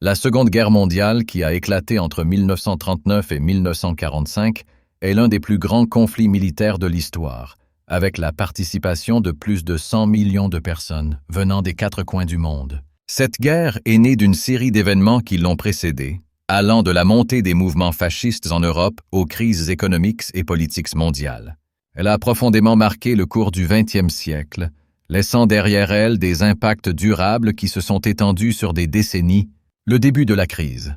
La Seconde Guerre mondiale, qui a éclaté entre 1939 et 1945, est l'un des plus grands conflits militaires de l'histoire, avec la participation de plus de 100 millions de personnes venant des 4 coins du monde. Cette guerre est née d'une série d'événements qui l'ont précédée, allant de la montée des mouvements fascistes en Europe aux crises économiques et politiques mondiales. Elle a profondément marqué le cours du XXe siècle, laissant derrière elle des impacts durables qui se sont étendus sur des décennies. Le début de la crise.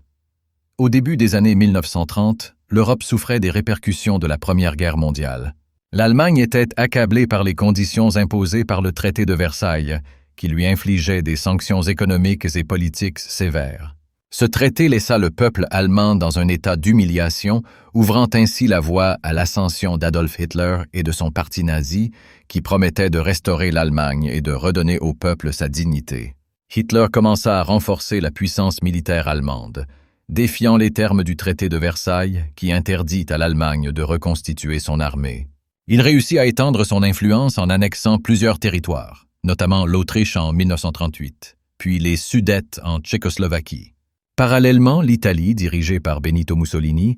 Au début des années 1930, l'Europe souffrait des répercussions de la Première Guerre mondiale. L'Allemagne était accablée par les conditions imposées par le traité de Versailles, qui lui infligeait des sanctions économiques et politiques sévères. Ce traité laissa le peuple allemand dans un état d'humiliation, ouvrant ainsi la voie à l'ascension d'Adolf Hitler et de son parti nazi, qui promettait de restaurer l'Allemagne et de redonner au peuple sa dignité. Hitler commença à renforcer la puissance militaire allemande, défiant les termes du traité de Versailles qui interdit à l'Allemagne de reconstituer son armée. Il réussit à étendre son influence en annexant plusieurs territoires, notamment l'Autriche en 1938, puis les Sudètes en Tchécoslovaquie. Parallèlement, l'Italie, dirigée par Benito Mussolini,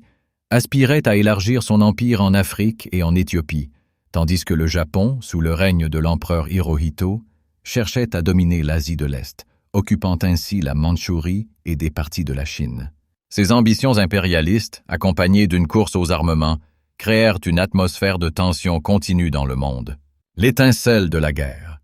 aspirait à élargir son empire en Afrique et en Éthiopie, tandis que le Japon, sous le règne de l'empereur Hirohito, cherchait à dominer l'Asie de l'Est, occupant ainsi la Mandchourie et des parties de la Chine. Ces ambitions impérialistes, accompagnées d'une course aux armements, créèrent une atmosphère de tension continue dans le monde. L'étincelle de la guerre.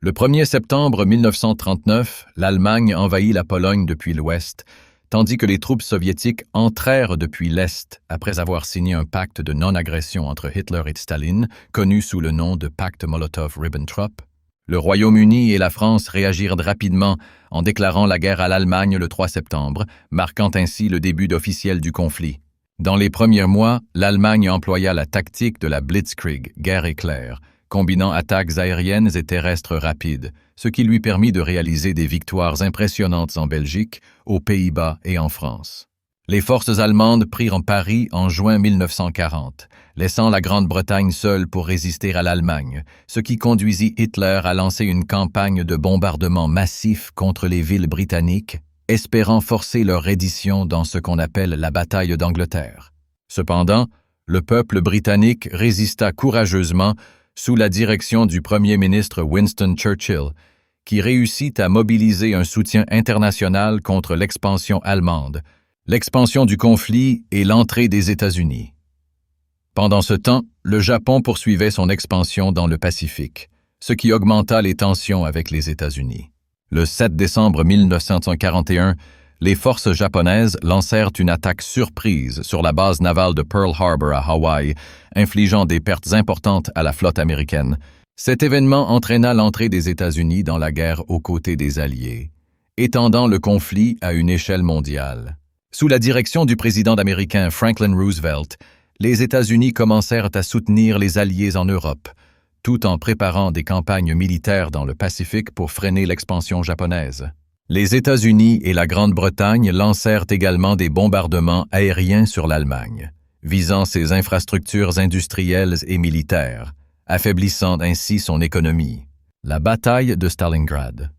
Le 1er septembre 1939, l'Allemagne envahit la Pologne depuis l'Ouest, tandis que les troupes soviétiques entrèrent depuis l'Est après avoir signé un pacte de non-agression entre Hitler et Staline, connu sous le nom de pacte Molotov-Ribbentrop. Le Royaume-Uni et la France réagirent rapidement en déclarant la guerre à l'Allemagne le 3 septembre, marquant ainsi le début officiel du conflit. Dans les premiers mois, l'Allemagne employa la tactique de la Blitzkrieg, guerre éclair, combinant attaques aériennes et terrestres rapides, ce qui lui permit de réaliser des victoires impressionnantes en Belgique, aux Pays-Bas et en France. Les forces allemandes prirent Paris en juin 1940, laissant la Grande-Bretagne seule pour résister à l'Allemagne, ce qui conduisit Hitler à lancer une campagne de bombardement massif contre les villes britanniques, espérant forcer leur reddition dans ce qu'on appelle la bataille d'Angleterre. Cependant, le peuple britannique résista courageusement sous la direction du Premier ministre Winston Churchill, qui réussit à mobiliser un soutien international contre l'expansion allemande, l'expansion du conflit et l'entrée des États-Unis. Pendant ce temps, le Japon poursuivait son expansion dans le Pacifique, ce qui augmenta les tensions avec les États-Unis. Le 7 décembre 1941, les forces japonaises lancèrent une attaque surprise sur la base navale de Pearl Harbor à Hawaï, infligeant des pertes importantes à la flotte américaine. Cet événement entraîna l'entrée des États-Unis dans la guerre aux côtés des Alliés, étendant le conflit à une échelle mondiale. Sous la direction du président américain Franklin Roosevelt, les États-Unis commencèrent à soutenir les Alliés en Europe, tout en préparant des campagnes militaires dans le Pacifique pour freiner l'expansion japonaise. Les États-Unis et la Grande-Bretagne lancèrent également des bombardements aériens sur l'Allemagne, visant ses infrastructures industrielles et militaires, affaiblissant ainsi son économie. La bataille de Stalingrad.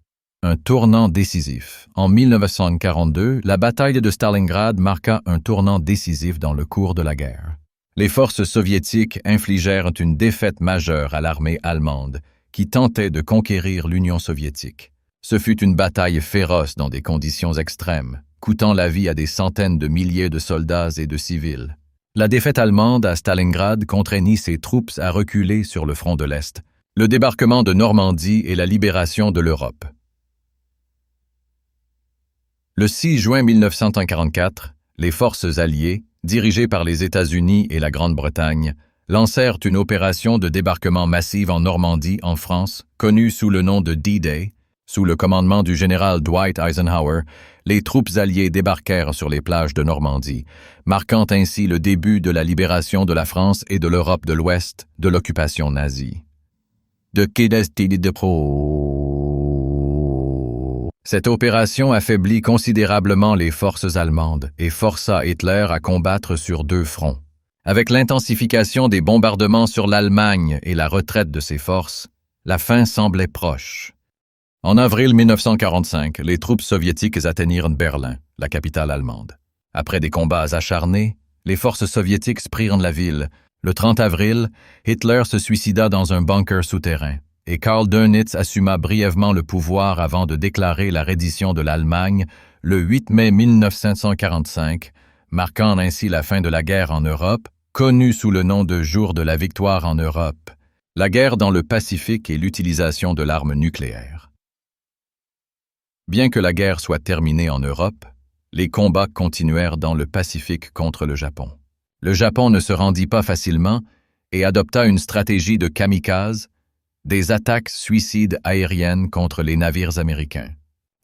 Un tournant décisif. En 1942, la bataille de Stalingrad marqua un tournant décisif dans le cours de la guerre. Les forces soviétiques infligèrent une défaite majeure à l'armée allemande, qui tentait de conquérir l'Union soviétique. Ce fut une bataille féroce dans des conditions extrêmes, coûtant la vie à des centaines de milliers de soldats et de civils. La défaite allemande à Stalingrad contraignit ses troupes à reculer sur le front de l'Est, le débarquement de Normandie et la libération de l'Europe. Le 6 juin 1944, les forces alliées, dirigées par les États-Unis et la Grande-Bretagne, lancèrent une opération de débarquement massive en Normandie, en France, connue sous le nom de D-Day. Sous le commandement du général Dwight Eisenhower, les troupes alliées débarquèrent sur les plages de Normandie, marquant ainsi le début de la libération de la France et de l'Europe de l'Ouest de l'occupation nazie. Cette opération affaiblit considérablement les forces allemandes et força Hitler à combattre sur 2 fronts. Avec l'intensification des bombardements sur l'Allemagne et la retraite de ses forces, la fin semblait proche. En avril 1945, les troupes soviétiques atteignirent Berlin, la capitale allemande. Après des combats acharnés, les forces soviétiques prirent la ville. Le 30 avril, Hitler se suicida dans un bunker souterrain, et Karl Dönitz assuma brièvement le pouvoir avant de déclarer la reddition de l'Allemagne le 8 mai 1945, marquant ainsi la fin de la guerre en Europe, connue sous le nom de Jour de la victoire en Europe, la guerre dans le Pacifique et l'utilisation de l'arme nucléaire. Bien que la guerre soit terminée en Europe, les combats continuèrent dans le Pacifique contre le Japon. Le Japon ne se rendit pas facilement et adopta une stratégie de kamikaze, des attaques suicides aériennes contre les navires américains.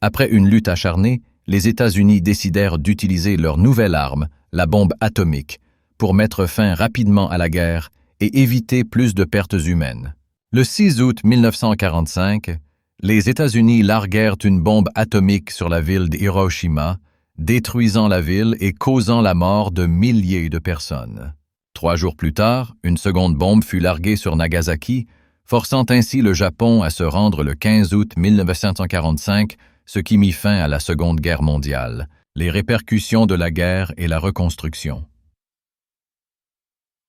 Après une lutte acharnée, les États-Unis décidèrent d'utiliser leur nouvelle arme, la bombe atomique, pour mettre fin rapidement à la guerre et éviter plus de pertes humaines. Le 6 août 1945, les États-Unis larguèrent une bombe atomique sur la ville d'Hiroshima, détruisant la ville et causant la mort de milliers de personnes. 3 jours plus tard, une seconde bombe fut larguée sur Nagasaki, forçant ainsi le Japon à se rendre le 15 août 1945, ce qui mit fin à la Seconde Guerre mondiale, les répercussions de la guerre et la reconstruction.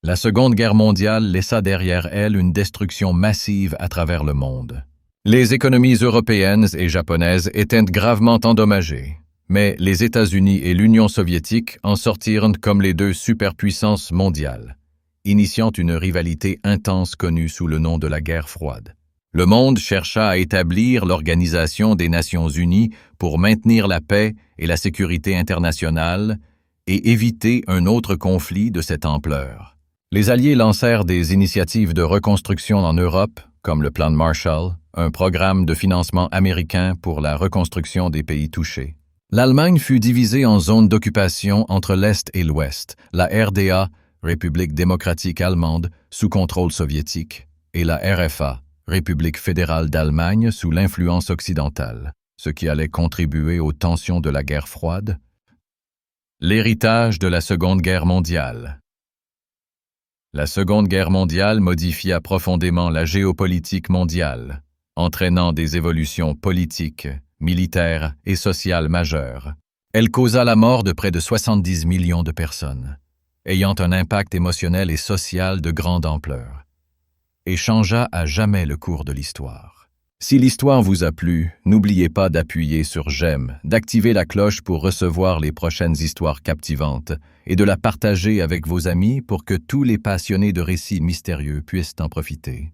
La Seconde Guerre mondiale laissa derrière elle une destruction massive à travers le monde. Les économies européennes et japonaises étaient gravement endommagées, mais les États-Unis et l'Union soviétique en sortirent comme les deux superpuissances mondiales, initiant une rivalité intense connue sous le nom de la guerre froide. Le monde chercha à établir l'Organisation des Nations Unies pour maintenir la paix et la sécurité internationale et éviter un autre conflit de cette ampleur. Les Alliés lancèrent des initiatives de reconstruction en Europe, comme le plan Marshall, un programme de financement américain pour la reconstruction des pays touchés. L'Allemagne fut divisée en zones d'occupation entre l'Est et l'Ouest, la RDA, République démocratique allemande, sous contrôle soviétique, et la RFA, République fédérale d'Allemagne, sous l'influence occidentale, ce qui allait contribuer aux tensions de la guerre froide. L'héritage de la Seconde Guerre mondiale. La Seconde Guerre mondiale modifia profondément la géopolitique mondiale, entraînant des évolutions politiques, militaires et sociales majeures. Elle causa la mort de près de 70 millions de personnes, ayant un impact émotionnel et social de grande ampleur, et changea à jamais le cours de l'histoire. Si l'histoire vous a plu, n'oubliez pas d'appuyer sur j'aime, d'activer la cloche pour recevoir les prochaines histoires captivantes et de la partager avec vos amis pour que tous les passionnés de récits mystérieux puissent en profiter.